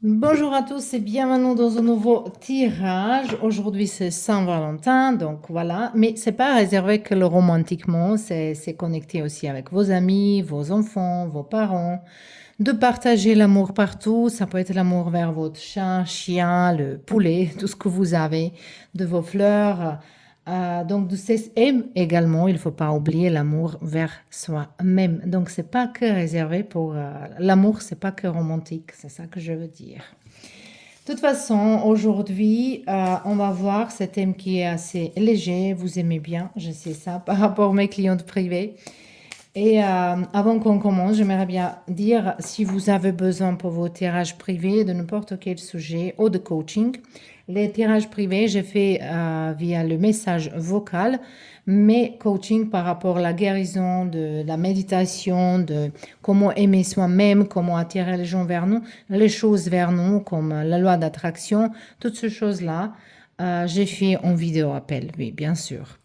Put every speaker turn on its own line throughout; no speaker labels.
Bonjour à tous et bienvenue dans un nouveau tirage. Aujourd'hui c'est Saint-Valentin, donc voilà. Mais c'est pas réservé que le romantiquement, c'est connecté aussi avec vos amis, vos enfants, vos parents. De partager l'amour partout, ça peut être l'amour vers votre chat, chien, le poulet, tout ce que vous avez, de vos fleurs. Donc, et également, il ne faut pas oublier l'amour vers soi-même. Donc, c'est pas que réservé pour l'amour, c'est pas que romantique, c'est ça que je veux dire. De toute façon, aujourd'hui, on va voir ce thème qui est assez léger. Vous aimez bien, je sais ça, par rapport à mes clientes privées. Et avant qu'on commence, j'aimerais bien dire si vous avez besoin pour vos tirages privés de n'importe quel sujet ou de coaching. Les tirages privés, j'ai fait via le message vocal, mais coaching par rapport à la guérison, de la méditation, de comment aimer soi-même, comment attirer les gens vers nous, les choses vers nous, comme la loi d'attraction, toutes ces choses-là, j'ai fait en vidéo appel, oui, bien sûr.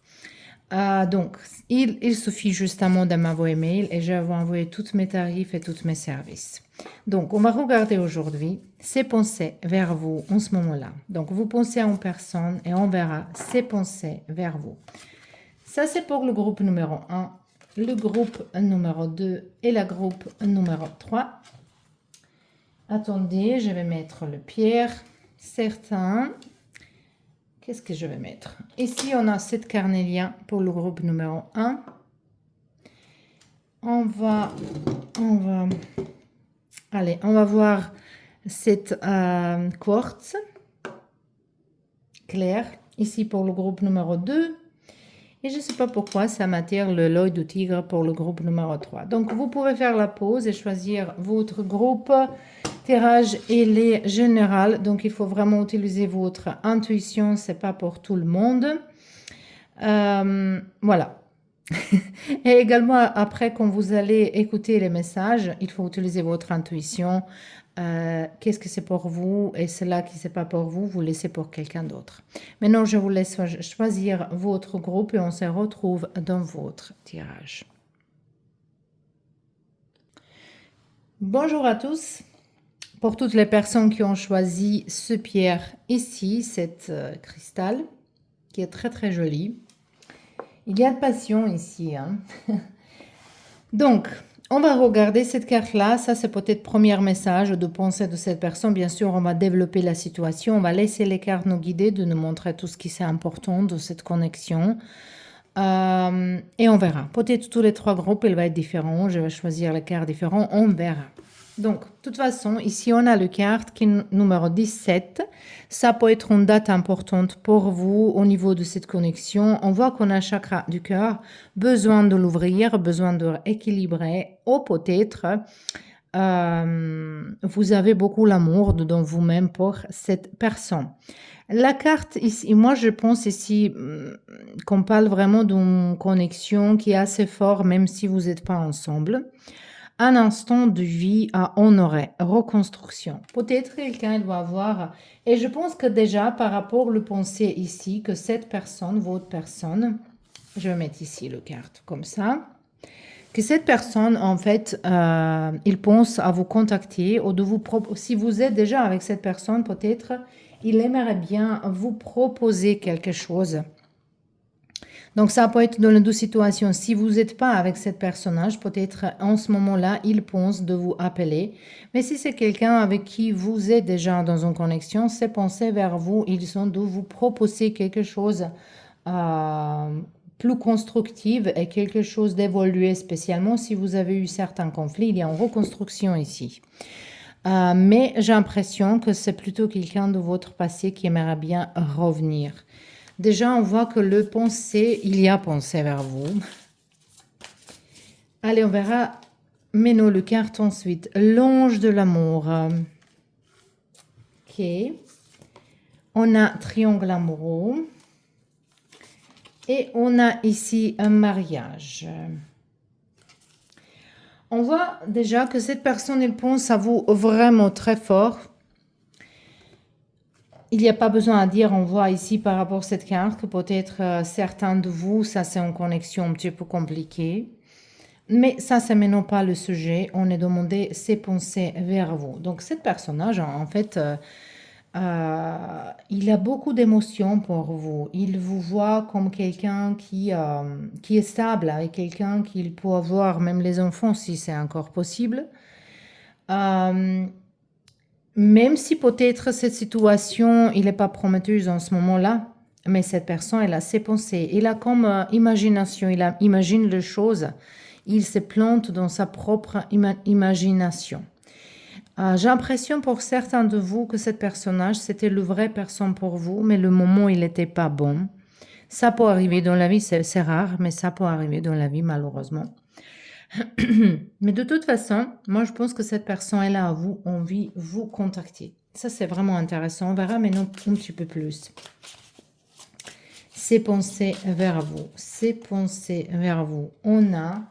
Donc, il suffit justement de m'envoyer mail et je vais vous envoyer tous mes tarifs et tous mes services. Donc, on va regarder aujourd'hui ces pensées vers vous en ce moment-là. Donc, vous pensez en personne et on verra ces pensées vers vous. Ça, c'est pour le groupe numéro 1, le groupe numéro 2 et le groupe numéro 3. Attendez, je vais mettre le pierre. Certains. Qu'est-ce que je vais mettre? Ici, on a cette carnélien pour le groupe numéro 1. On va voir cette quartz clair ici pour le groupe numéro 2. Et je ne sais pas pourquoi ça m'attire l'œil du tigre pour le groupe numéro 3. Donc, vous pouvez faire la pause et choisir votre groupe. Tirage, il est général. Donc, il faut vraiment utiliser votre intuition. Ce n'est pas pour tout le monde. Voilà. Et également, après, quand vous allez écouter les messages, il faut utiliser votre intuition. Qu'est-ce que c'est pour vous et cela qui n'est pas pour vous, vous laissez pour quelqu'un d'autre. Maintenant, je vous laisse choisir votre groupe et on se retrouve dans votre tirage. Bonjour à tous. Pour toutes les personnes qui ont choisi ce pierre ici, cette cristal, qui est très très joli. Il y a de passion ici. Hein. Donc, on va regarder cette carte-là. Ça, c'est peut-être le premier message de pensée de cette personne. Bien sûr, on va développer la situation. On va laisser les cartes nous guider, de nous montrer tout ce qui est important de cette connexion. Et on verra. Peut-être tous les trois groupes, il va être différent. Je vais choisir les cartes différentes. On verra. Donc, de toute façon, ici, on a le carte qui est numéro 17. Ça peut être une date importante pour vous au niveau de cette connexion. On voit qu'on a un chakra du cœur, besoin de l'ouvrir, besoin de rééquilibrer, ou peut-être vous avez beaucoup l'amour dans vous-même pour cette personne. La carte ici, moi je pense ici qu'on parle vraiment d'une connexion qui est assez forte, même si vous n'êtes pas ensemble. Un instant de vie à honorer, reconstruction. Peut-être quelqu'un doit avoir, et je pense que déjà par rapport au pensée ici, que cette personne, votre personne, je vais mettre ici le carte comme ça, que cette personne, en fait, il pense à vous contacter ou de vous si vous êtes déjà avec cette personne, peut-être, il aimerait bien vous proposer quelque chose. Donc, ça peut être dans les deux situations. Si vous n'êtes pas avec cette personnage, peut-être en ce moment-là, il pense de vous appeler. Mais si c'est quelqu'un avec qui vous êtes déjà dans une connexion, ses pensées vers vous, ils sont de vous proposer quelque chose plus constructive et quelque chose d'évolué, spécialement si vous avez eu certains conflits. Il y a une reconstruction ici. Mais j'ai l'impression que c'est plutôt quelqu'un de votre passé qui aimerait bien revenir. Déjà, on voit que le pensée, il y a pensée vers vous. Allez, on verra. Mettons le carte ensuite. L'ange de l'amour. Ok. On a triangle amoureux. Et on a ici un mariage. On voit déjà que cette personne, elle pense à vous vraiment très fort. Il n'y a pas besoin à dire, on voit ici par rapport à cette carte que peut-être certains de vous, ça c'est une connexion un petit peu compliquée. Mais ça, c'est maintenant pas le sujet. On est demandé ses pensées vers vous. Donc, ce personnage, en fait, il a beaucoup d'émotions pour vous. Il vous voit comme quelqu'un qui est stable, avec quelqu'un qu'il peut avoir, même les enfants, si c'est encore possible. Euh, Même si peut-être cette situation, il n'est pas prometteuse en ce moment-là, mais cette personne, elle a ses pensées. Il a comme imagination, imagine les choses. Il se plante dans sa propre imagination. J'ai l'impression pour certains de vous que ce personnage, c'était le vrai personne pour vous, mais le moment, il n'était pas bon. Ça peut arriver dans la vie, c'est rare, mais ça peut arriver dans la vie, malheureusement. Mais de toute façon, moi, je pense que cette personne, elle a envie de vous contacter. Ça, c'est vraiment intéressant. On verra maintenant un petit peu plus. Ses pensées vers vous. Ses pensées vers vous. On a...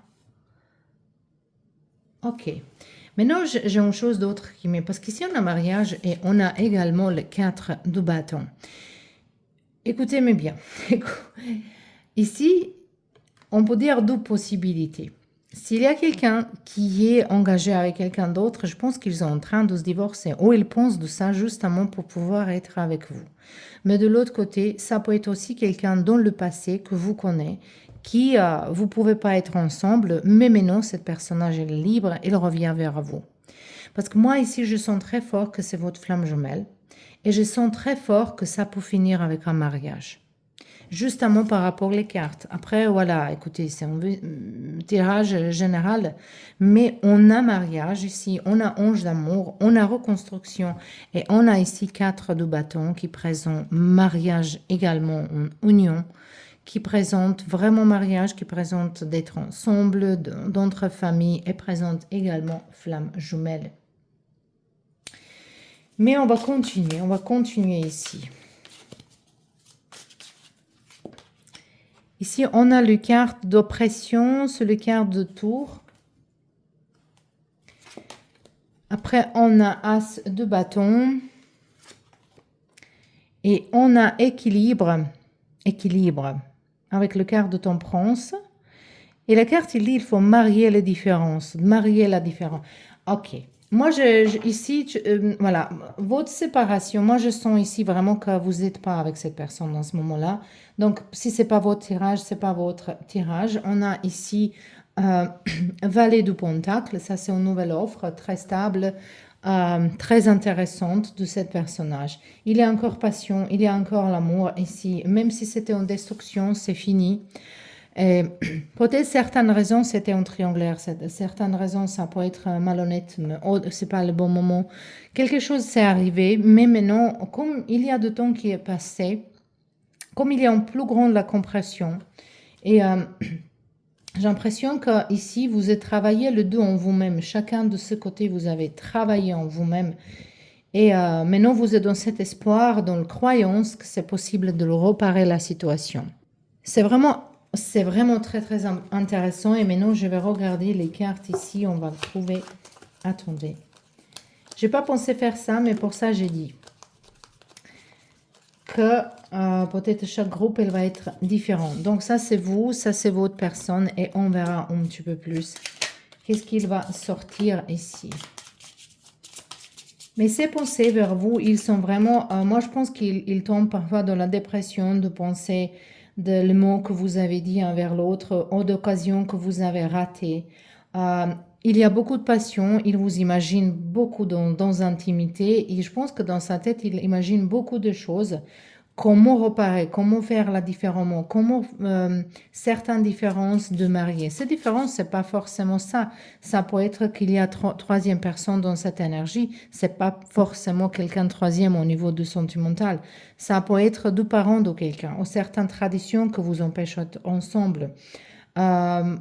Ok. Maintenant, j'ai une chose d'autre qui m'est... Parce qu'ici, on a mariage et on a également le 4 de bâton. Écoutez-moi bien. Ici, on peut dire deux possibilités. S'il y a quelqu'un qui est engagé avec quelqu'un d'autre, je pense qu'ils sont en train de se divorcer ou ils pensent de ça justement pour pouvoir être avec vous. Mais de l'autre côté, ça peut être aussi quelqu'un dans le passé que vous connaissez, qui vous ne pouvez pas être ensemble, mais maintenant, cette personnage est libre, il revient vers vous. Parce que moi, ici, je sens très fort que c'est votre flamme jumelle et je sens très fort que ça peut finir avec un mariage. Justement par rapport aux cartes. Après, voilà, écoutez, c'est un tirage général, mais on a mariage ici, on a ange d'amour, on a reconstruction et on a ici 4 de bâton qui présentent mariage également en union, qui présente vraiment mariage, qui présente d'être ensemble, d'entre familles et présente également flamme jumelle. Mais on va continuer ici. Ici, on a le carte d'oppression, c'est le carte de tour. Après, on a as de bâton. Et on a équilibre, avec le carte de temperance. Et la carte, il dit, il faut marier les différences, marier la différence. Ok. Moi, ici, voilà, votre séparation, moi, je sens ici vraiment que vous n'êtes pas avec cette personne dans ce moment-là. Donc, si ce n'est pas votre tirage, ce n'est pas votre tirage. On a ici Valet du Pentacle. Ça, c'est une nouvelle offre très stable, très intéressante de ce personnage. Il y a encore passion, il y a encore l'amour ici. Même si c'était en destruction, c'est fini. Peut-être certaines raisons, c'était un triangulaire. Certaines raisons, ça peut être malhonnête, mais c'est pas le bon moment. Quelque chose s'est arrivé, mais maintenant, comme il y a de temps qui est passé, comme il y a un plus grand de la compression, et j'ai l'impression qu'ici, vous avez travaillé le deux en vous-même. Chacun de ce côté, vous avez travaillé en vous-même. Et maintenant, vous êtes dans cet espoir, dans la croyance que c'est possible de réparer la situation. C'est vraiment très, très intéressant. Et maintenant, je vais regarder les cartes ici. On va trouver... Attendez. Je n'ai pas pensé faire ça, mais pour ça, j'ai dit que peut-être chaque groupe, elle va être différent. Donc, ça, c'est vous. Ça, c'est votre personne. Et on verra un petit peu plus. Qu'est-ce qu'il va sortir ici? Mais ces pensées vers vous, ils sont vraiment... moi, je pense qu'ils tombent parfois dans la dépression de penser le mot que vous avez dit envers l'autre ou d'occasions que vous avez ratées. Il y a beaucoup de passion, il vous imagine beaucoup dans l'intimité et je pense que dans sa tête, il imagine beaucoup de choses. Comment réparer, comment faire la différemment, comment certaines différences de marier. Ces différences, c'est pas forcément ça. Ça peut être qu'il y a troisième personne dans cette énergie. C'est pas forcément quelqu'un de troisième au niveau du sentimental. Ça peut être deux parents de quelqu'un ou certaines traditions que vous empêchent d'être ensemble.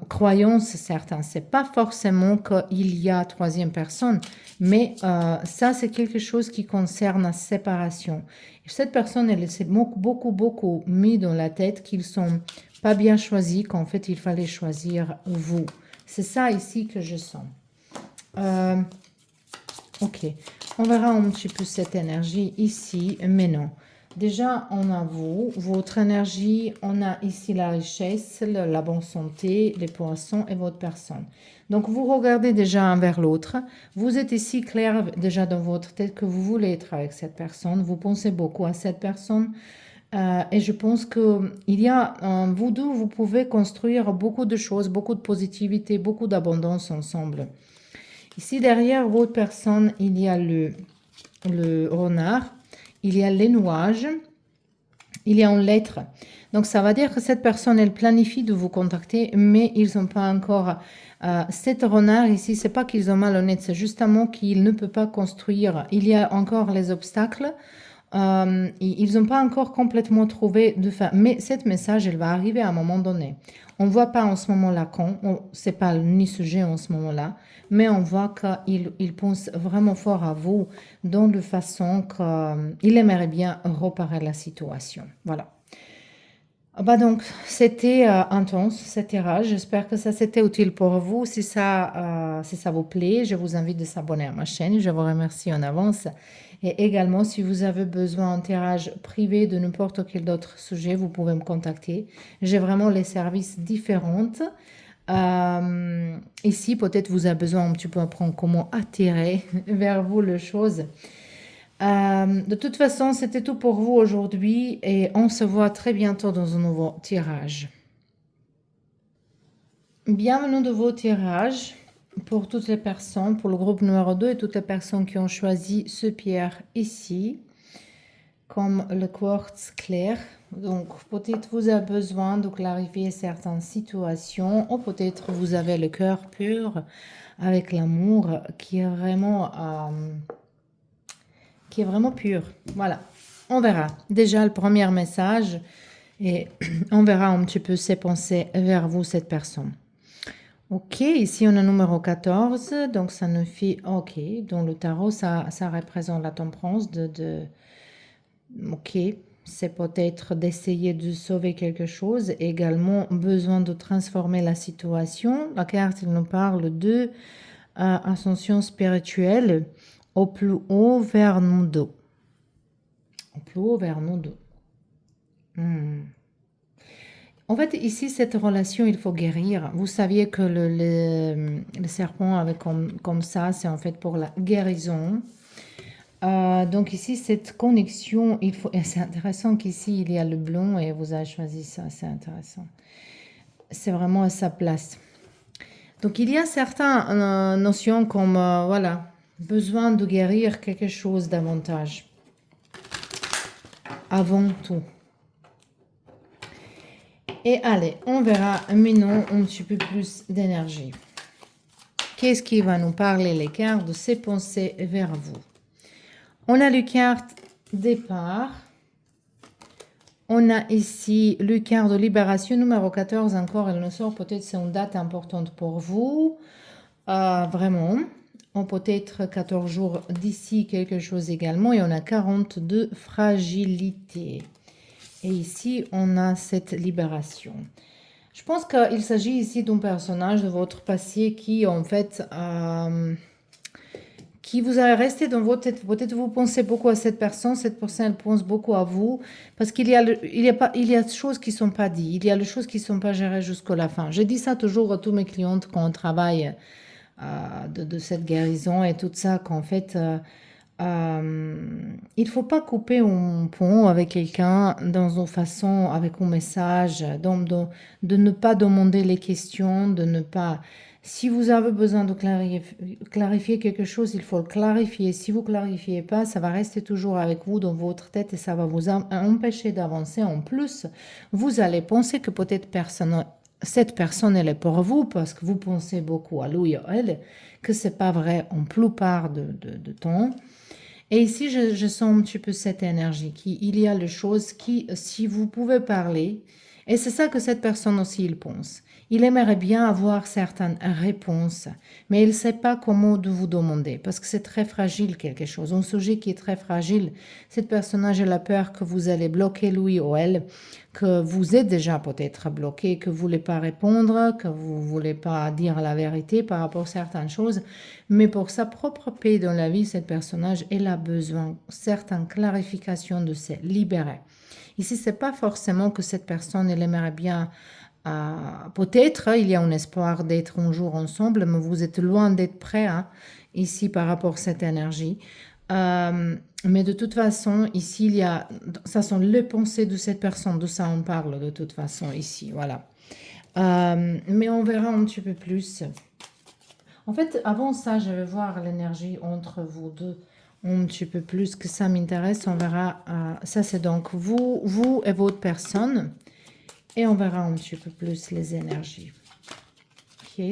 Croyances certains, c'est pas forcément qu'il y a troisième personne, mais ça c'est quelque chose qui concerne la séparation. Et cette personne, elle s'est beaucoup mis dans la tête qu'ils sont pas bien choisis, qu'en fait il fallait choisir vous. C'est ça ici que je sens. Ok, on verra un petit peu cette énergie ici, mais non. Déjà, on a vous, votre énergie, on a ici la richesse, la bonne santé, les poissons et votre personne. Donc, vous regardez déjà un vers l'autre. Vous êtes ici clair déjà dans votre tête que vous voulez être avec cette personne. Vous pensez beaucoup à cette personne. Et je pense qu'il y a, vous deux, vous pouvez construire beaucoup de choses, beaucoup de positivité, beaucoup d'abondance ensemble. Ici, derrière votre personne, il y a le renard, il y a les nuages, il y a une lettre. Donc, ça va dire que cette personne, elle planifie de vous contacter, mais ils n'ont pas encore... cet renard ici, c'est pas qu'ils ont malhonnête, c'est justement qu'ils ne peuvent pas construire. Il y a encore les obstacles. Ils n'ont pas encore complètement trouvé de fin. Mais cette message, elle va arriver à un moment donné. On ne voit pas en ce moment-là quand, c'est pas ni sujet en ce moment-là, mais on voit qu'il pense vraiment fort à vous dans de façon qu'il aimerait bien reparer la situation. Voilà. Bah donc, c'était intense, cet tirage. J'espère que ça c'était utile pour vous. Si ça vous plaît, je vous invite de s'abonner à ma chaîne. Je vous remercie en avance. Et également, si vous avez besoin d'un tirage privé de n'importe quel autre sujet, vous pouvez me contacter. J'ai vraiment les services différents. Ici, peut-être vous avez besoin un petit peu apprendre comment attirer vers vous les choses. De toute façon, c'était tout pour vous aujourd'hui et on se voit très bientôt dans un nouveau tirage. Bienvenue de vos tirages pour toutes les personnes, pour le groupe numéro 2 et toutes les personnes qui ont choisi ce pierre ici, comme le quartz clair. Donc, peut-être vous avez besoin de clarifier certaines situations ou peut-être vous avez le cœur pur avec l'amour qui est vraiment pur. Voilà, on verra. Déjà, le premier message et on verra un petit peu ses pensées vers vous, cette personne. Ok, ici on a numéro 14, donc ça nous fait, ok, dans le tarot, ça représente la tempérance ok, c'est peut-être d'essayer de sauver quelque chose, également besoin de transformer la situation. La carte, il nous parle de ascension spirituelle au plus haut vers nous deux. Au plus haut vers nous deux. En fait, ici, cette relation, il faut guérir. Vous saviez que le serpent avec comme ça, c'est en fait pour la guérison. Donc ici, cette connexion, il faut... et c'est intéressant qu'ici, il y a le blond et vous avez choisi ça, c'est intéressant. C'est vraiment à sa place. Donc il y a certaines notions comme, voilà, besoin de guérir quelque chose davantage. Avant tout. Et allez, on verra maintenant un petit peu plus d'énergie. Qu'est-ce qui va nous parler les cartes de ses pensées vers vous? On a le carte départ. On a ici le carte de libération numéro 14. Encore, elle nous sort. Peut-être c'est une date importante pour vous. Vraiment. On peut être 14 jours d'ici quelque chose également. Et on a 42 fragilité. Et ici, on a cette libération. Je pense qu'il s'agit ici d'un personnage de votre passé qui, en fait, qui vous a resté dans votre tête. Peut-être vous pensez beaucoup à cette personne elle pense beaucoup à vous, parce qu'il y a, il y a des choses qui ne sont pas dites, il y a des choses qui ne sont pas gérées jusqu'à la fin. Je dis ça toujours à tous mes clientes quand on travaille de cette guérison et tout ça, qu'en fait... il ne faut pas couper un pont avec quelqu'un dans une façon, avec un message, de ne pas demander les questions, de ne pas... Si vous avez besoin de clarifier quelque chose, il faut le clarifier. Si vous ne clarifiez pas, ça va rester toujours avec vous dans votre tête et ça va vous empêcher d'avancer. En plus, vous allez penser que peut-être cette personne, elle est pour vous parce que vous pensez beaucoup à lui ou à elle, que ce n'est pas vrai en plupart de temps. Et ici, je sens un petit peu cette énergie, il y a les choses qui, si vous pouvez parler, et c'est ça que cette personne aussi, il pense. Il aimerait bien avoir certaines réponses, mais il ne sait pas comment de vous demander, parce que c'est très fragile quelque chose. Un sujet qui est très fragile, cette personnage a la peur que vous allez bloquer lui ou elle, que vous êtes déjà peut-être bloqué, que vous ne voulez pas répondre, que vous ne voulez pas dire la vérité par rapport à certaines choses. Mais pour sa propre paix dans la vie, cette personnage, elle a besoin de certaines clarifications de se libérer. Ici, ce n'est pas forcément que cette personne, elle aimerait bien, peut-être, il y a un espoir d'être un jour ensemble, mais vous êtes loin d'être prêt hein, ici par rapport à cette énergie. Mais de toute façon, ici, il y a, ça sont les pensées de cette personne, de ça on parle de toute façon ici, voilà. Mais on verra un petit peu plus. En fait, avant ça, je vais voir l'énergie entre vous deux un petit peu plus, que ça m'intéresse. On verra, ça c'est donc vous et votre personne. Et on verra un petit peu plus les énergies. Ok.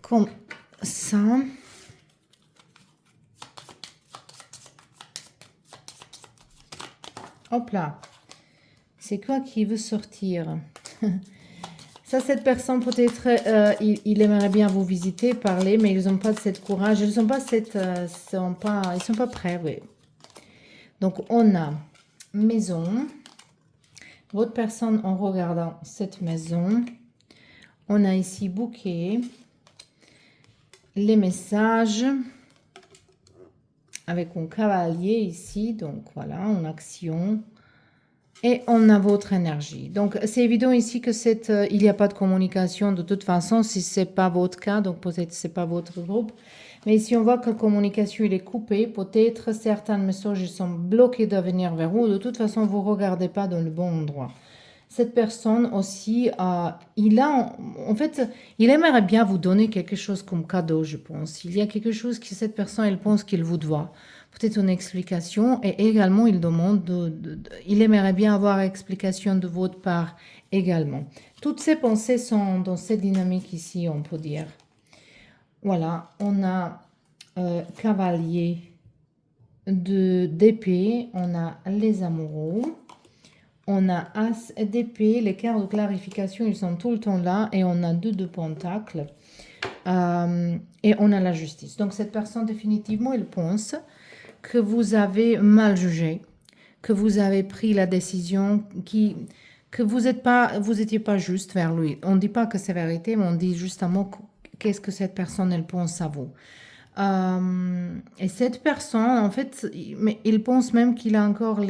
Comme ça. Hop là. C'est quoi qui veut sortir? Ça, cette personne, peut-être, il aimerait bien vous visiter, parler, mais ils n'ont pas de cette courage. Ils sont pas prêts, oui. Donc, on a maison. Votre personne, en regardant cette maison, on a ici bouquet, les messages, avec un cavalier ici, donc voilà, en action. Et on a votre énergie. Donc, c'est évident ici que il n'y a pas de communication de toute façon, si ce n'est pas votre cas, donc peut-être ce n'est pas votre groupe. Mais ici, on voit que la communication il est coupée. Peut-être certains messages sont bloqués de venir vers vous. De toute façon, vous ne regardez pas dans le bon endroit. Cette personne aussi, en fait, il aimerait bien vous donner quelque chose comme cadeau, je pense. Il y a quelque chose que cette personne, elle pense qu'il vous doit. Peut-être une explication et également il demande, il aimerait bien avoir explication de votre part également. Toutes ces pensées sont dans cette dynamique ici, on peut dire. Voilà, on a cavalier d'épée, on a les amoureux. On a As d'épée, les cartes de clarification, ils sont tout le temps là. Et on a 2 de pentacles. Et on a la justice. Donc, cette personne, définitivement, elle pense que vous avez mal jugé, que vous avez pris la décision que vous étiez pas juste vers lui. On ne dit pas que c'est vérité, mais on dit justement qu'est-ce que cette personne, elle pense à vous. Et cette personne, en fait, il pense même qu'il a encore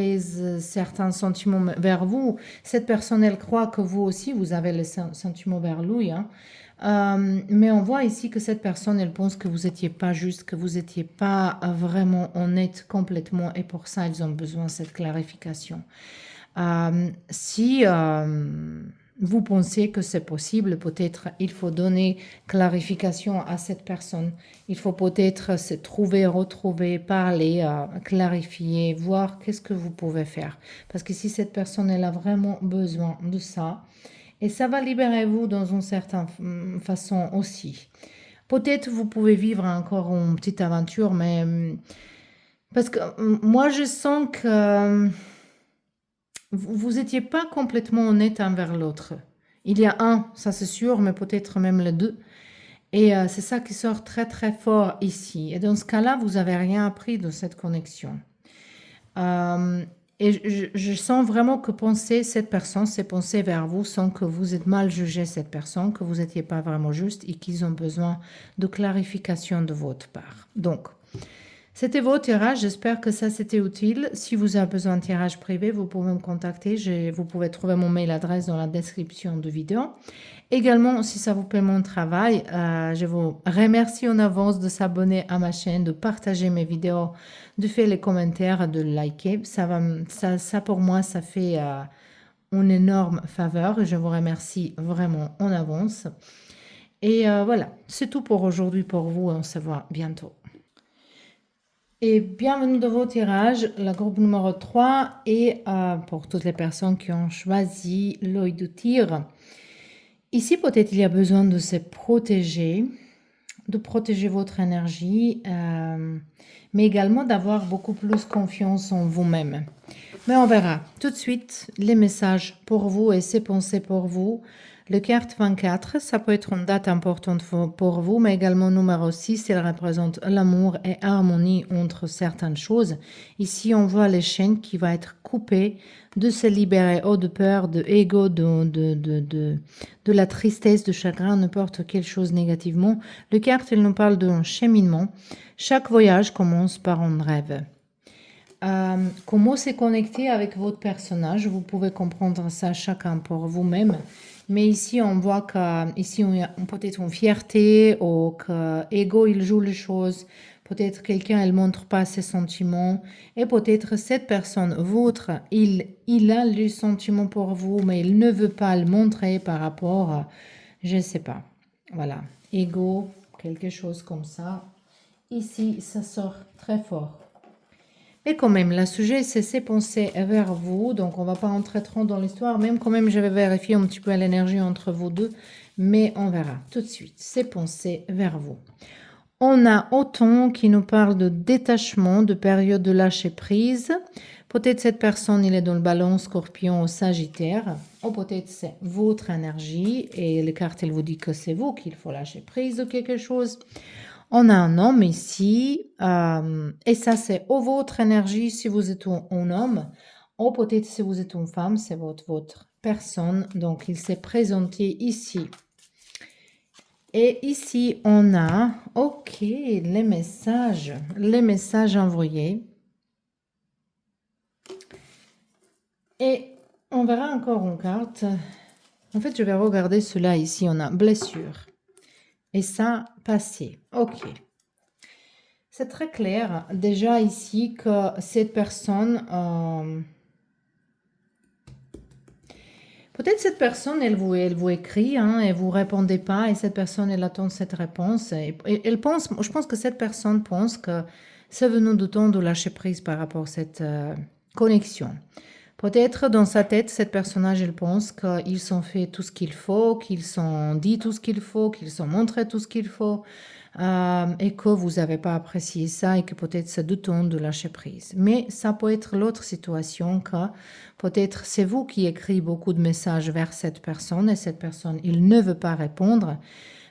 certains sentiments vers vous. Cette personne, elle croit que vous aussi, vous avez les sentiments vers lui. Hein. Mais on voit ici que cette personne, elle pense que vous n'étiez pas juste, que vous n'étiez pas vraiment honnête complètement. Et pour ça, ils ont besoin de cette clarification. Si vous pensez que c'est possible, peut-être il faut donner clarification à cette personne. Il faut peut-être se trouver, retrouver, parler, clarifier, voir qu'est-ce que vous pouvez faire. Parce que si cette personne, elle a vraiment besoin de ça, et ça va libérer vous dans une certaine façon aussi. Peut-être vous pouvez vivre encore une petite aventure, mais parce que moi je sens que vous n'étiez pas complètement honnête envers l'autre. Il y a un, ça c'est sûr, mais peut-être même les deux. Et c'est ça qui sort très très fort ici. Et dans ce cas-là, vous n'avez rien appris de cette connexion. Et je sens vraiment que cette personne, ses pensées vers vous sont que vous êtes mal jugé cette personne, que vous n'étiez pas vraiment juste et qu'ils ont besoin de clarification de votre part. Donc, c'était vos tirages, j'espère que ça c'était utile. Si vous avez besoin de tirage privé, vous pouvez me contacter. Vous pouvez trouver mon mail adresse dans la description de vidéo. Également, si ça vous plaît mon travail, je vous remercie en avance de s'abonner à ma chaîne, de partager mes vidéos, de faire les commentaires, de liker. Ça pour moi, ça fait une énorme faveur. Je vous remercie vraiment en avance. Et voilà, c'est tout pour aujourd'hui pour vous. On se voit bientôt. Et bienvenue dans vos tirages, la groupe numéro 3 et pour toutes les personnes qui ont choisi l'œil de tigre. Ici, peut-être il y a besoin de se protéger, de protéger votre énergie, mais également d'avoir beaucoup plus confiance en vous-même. Mais on verra tout de suite les messages pour vous et ces pensées pour vous. Le carte 24, ça peut être une date importante pour vous, mais également numéro 6, il représente l'amour et harmonie entre certaines choses. Ici, on voit les chaînes qui vont être coupées, de se libérer ou de peur, de ego, de la tristesse, de chagrin, n'importe quelle chose négativement. Le carte, il nous parle d'un cheminement. Chaque voyage commence par un rêve. Comment se connecter avec votre personnage, vous pouvez comprendre ça chacun pour vous-même. Mais ici, on voit qu'ici, on a peut-être une fierté ou que ego, il joue les choses. Peut-être quelqu'un, elle montre pas ses sentiments. Et peut-être cette personne, vôtre, il a le sentiment pour vous, mais il ne veut pas le montrer par rapport à, je sais pas. Voilà. Ego, quelque chose comme ça. Ici, ça sort très fort. Et quand même, le sujet, c'est ses pensées vers vous. Donc, on va pas entrer trop dans l'histoire. Même quand même, je vais vérifier un petit peu l'énergie entre vous deux. Mais on verra tout de suite ses pensées vers vous. On a Automne qui nous parle de détachement, de période de lâcher prise. Peut-être cette personne, il est dans le Balance, Scorpion ou Sagittaire. Ou peut-être c'est votre énergie. Et les cartes, elles vous disent que c'est vous qu'il faut lâcher prise de quelque chose. On a un homme ici, et ça c'est votre énergie si vous êtes un homme, ou peut-être si vous êtes une femme, c'est votre personne. Donc il s'est présenté ici. Et ici on a, ok, les messages envoyés. Et on verra encore une carte. En fait, je vais regarder cela ici. On a blessure. Et ça, passé. Ok. C'est très clair déjà ici que cette personne, peut-être cette personne, elle vous écrit, hein, et vous répondez pas, et cette personne, elle attend cette réponse. Et elle pense, je pense que cette personne pense que c'est venu du temps de lâcher prise par rapport à cette connexion. Peut-être dans sa tête, cette personnage, elle pense qu'ils sont fait tout ce qu'il faut, qu'ils sont dit tout ce qu'il faut, qu'ils sont montré tout ce qu'il faut, et que vous n'avez pas apprécié ça et que peut-être c'est du temps de lâcher prise. Mais ça peut être l'autre situation que peut-être c'est vous qui écrivez beaucoup de messages vers cette personne et cette personne, il ne veut pas répondre.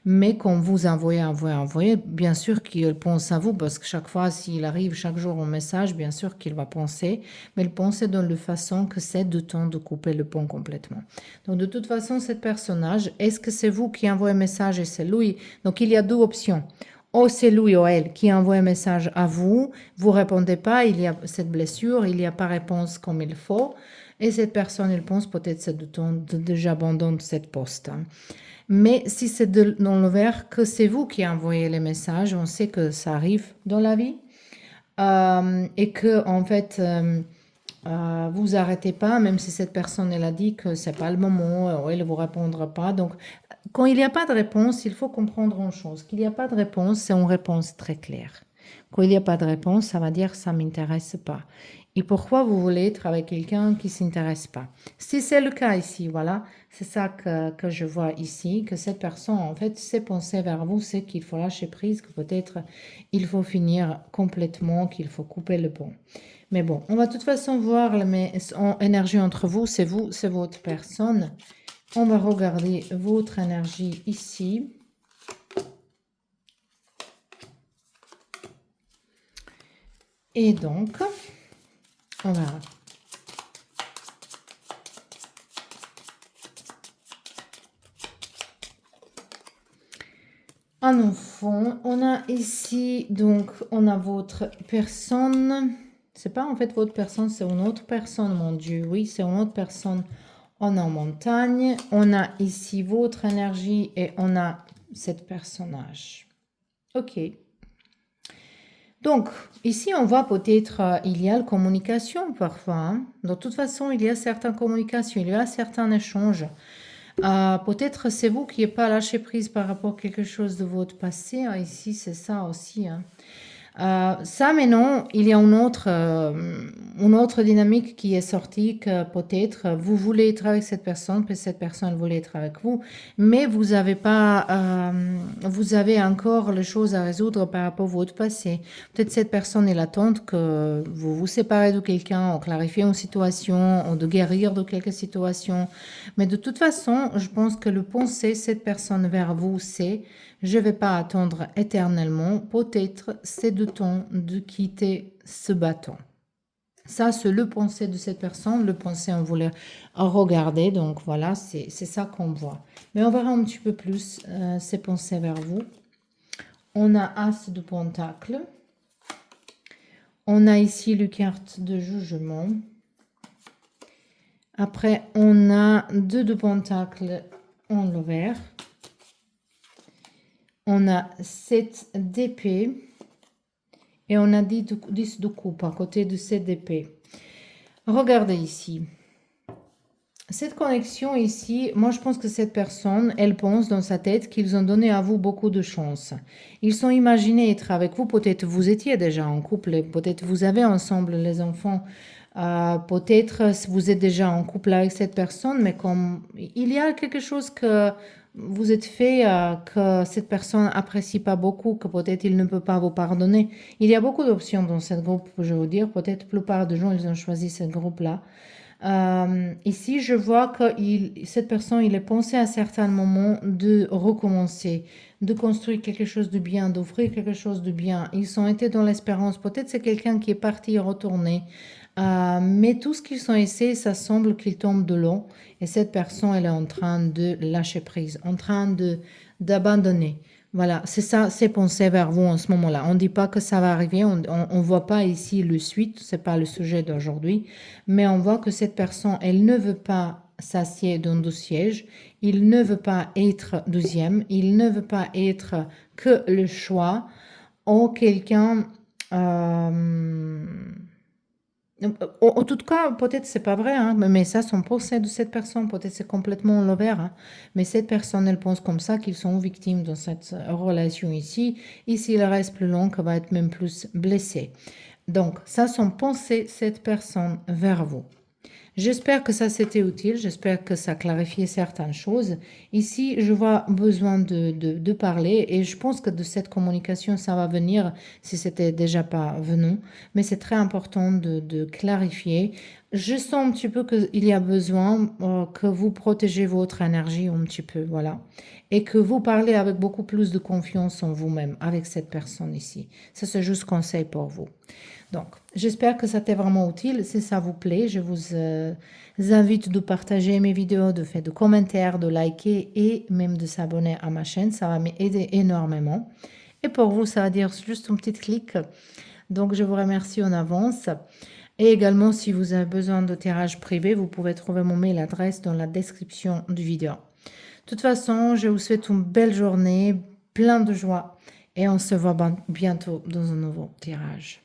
Mais quand vous envoyez, bien sûr qu'il pense à vous, parce que chaque fois, s'il arrive chaque jour un message, bien sûr qu'il va penser, mais il pense dans la façon que c'est de temps de couper le pont complètement. Donc, de toute façon, cet personnage, est-ce que c'est vous qui envoyez un message et c'est lui? Donc, il y a deux options. Ou c'est lui ou elle qui envoie un message à vous, vous répondez pas, il y a cette blessure, il n'y a pas réponse comme il faut, et cette personne, elle pense peut-être c'est du temps de j'abandonne cette poste. Mais si c'est dans le verre que c'est vous qui envoyez les messages, on sait que ça arrive dans la vie, et que en fait vous arrêtez pas, même si cette personne elle a dit que c'est pas le moment, ou elle vous répondra pas. Donc quand il n'y a pas de réponse, il faut comprendre une chose, qu'il n'y a pas de réponse, c'est une réponse très claire. Quand il n'y a pas de réponse, ça va dire ça m'intéresse pas. Et pourquoi vous voulez être avec quelqu'un qui s'intéresse pas? Si c'est le cas ici, voilà, c'est ça que je vois ici, que cette personne, en fait, ses pensées vers vous, c'est qu'il faut lâcher prise, que peut-être il faut finir complètement, qu'il faut couper le pont. Mais bon, on va de toute façon voir l'énergie entre vous, c'est votre personne. On va regarder votre énergie ici. Et donc, on verra. Un enfant, on a ici, donc, on a votre personne. C'est pas en fait votre personne, c'est une autre personne, mon Dieu. Oui, c'est une autre personne. On a en montagne. On a ici votre énergie et on a cette personnage. Ok. Donc, ici, on voit peut-être, il y a la communication parfois. Hein. De toute façon, il y a certaines communications, il y a certains échanges. Peut-être c'est vous qui n'avez pas lâché prise par rapport à quelque chose de votre passé. Hein. Ici, c'est ça aussi. Hein. Ça maintenant, il y a une autre dynamique qui est sortie que peut-être vous voulez être avec cette personne, peut-être cette personne voulait être avec vous, mais vous avez pas, vous avez encore les choses à résoudre par rapport à votre passé. Peut-être cette personne elle attend que vous vous séparez de quelqu'un, ou clarifier une situation, ou de guérir de quelques situations. Mais de toute façon, je pense que le penser cette personne vers vous, c'est je ne vais pas attendre éternellement, peut-être c'est le temps de quitter ce bâton. Ça, c'est le pensée de cette personne, le pensée, on voulait regarder, donc voilà, c'est ça qu'on voit. Mais on verra un petit peu plus ces pensées vers vous. On a As de Pentacle. On a ici le carte de jugement. Après, on a 2 de Pentacle en l'envers. On a 7 d'épée et on a 10 de coupe à côté de 7 d'épée. Regardez ici. Cette connexion ici, moi je pense que cette personne, elle pense dans sa tête qu'ils ont donné à vous beaucoup de chance. Ils sont imaginés être avec vous, peut-être vous étiez déjà en couple, peut-être vous avez ensemble les enfants, peut-être vous êtes déjà en couple avec cette personne, mais comme il y a quelque chose que vous êtes fait, que cette personne apprécie pas beaucoup, que peut-être il ne peut pas vous pardonner. Il y a beaucoup d'options dans ce groupe, je veux dire, peut-être la plupart des gens, ils ont choisi ce groupe-là. Ici, je vois que cette personne, il est pensé à certains moments de recommencer, de construire quelque chose de bien, d'offrir quelque chose de bien. Ils ont été dans l'espérance. Peut-être c'est quelqu'un qui est parti et retourné. Mais tout ce qu'ils ont essayé, ça semble qu'il tombe de l'eau. Et cette personne, elle est en train de lâcher prise, en train d'abandonner. Voilà, c'est ça, c'est penser vers vous en ce moment-là. On ne dit pas que ça va arriver, on ne voit pas ici le suite, c'est pas le sujet d'aujourd'hui, mais on voit que cette personne, elle ne veut pas s'assied dans le siège, il ne veut pas être deuxième, il ne veut pas être que le choix ou quelqu'un... en tout cas, peut-être c'est pas vrai, hein, mais ça, son procès de cette personne, peut-être c'est complètement l'envers. Hein, mais cette personne, elle pense comme ça qu'ils sont victimes dans cette relation ici. Ici, il reste plus long, qu'elle va être même plus blessée. Donc, ça, son pensée, cette personne vers vous. J'espère que ça c'était utile, j'espère que ça clarifiait certaines choses. Ici, je vois besoin de parler et je pense que de cette communication, ça va venir si c'était déjà pas venu, mais c'est très important de clarifier. Je sens un petit peu qu'il y a besoin que vous protégez votre énergie un petit peu, voilà, et que vous parlez avec beaucoup plus de confiance en vous-même avec cette personne ici. Ça, c'est juste conseil pour vous. Donc, j'espère que ça t'est vraiment utile. Si ça vous plaît, je vous invite de partager mes vidéos, de faire des commentaires, de liker et même de s'abonner à ma chaîne. Ça va m'aider énormément. Et pour vous, ça va dire juste un petit clic. Donc, je vous remercie en avance. Et également, si vous avez besoin de tirage privé, vous pouvez trouver mon mail adresse dans la description du vidéo. De toute façon, je vous souhaite une belle journée, plein de joie. Et on se voit bientôt dans un nouveau tirage.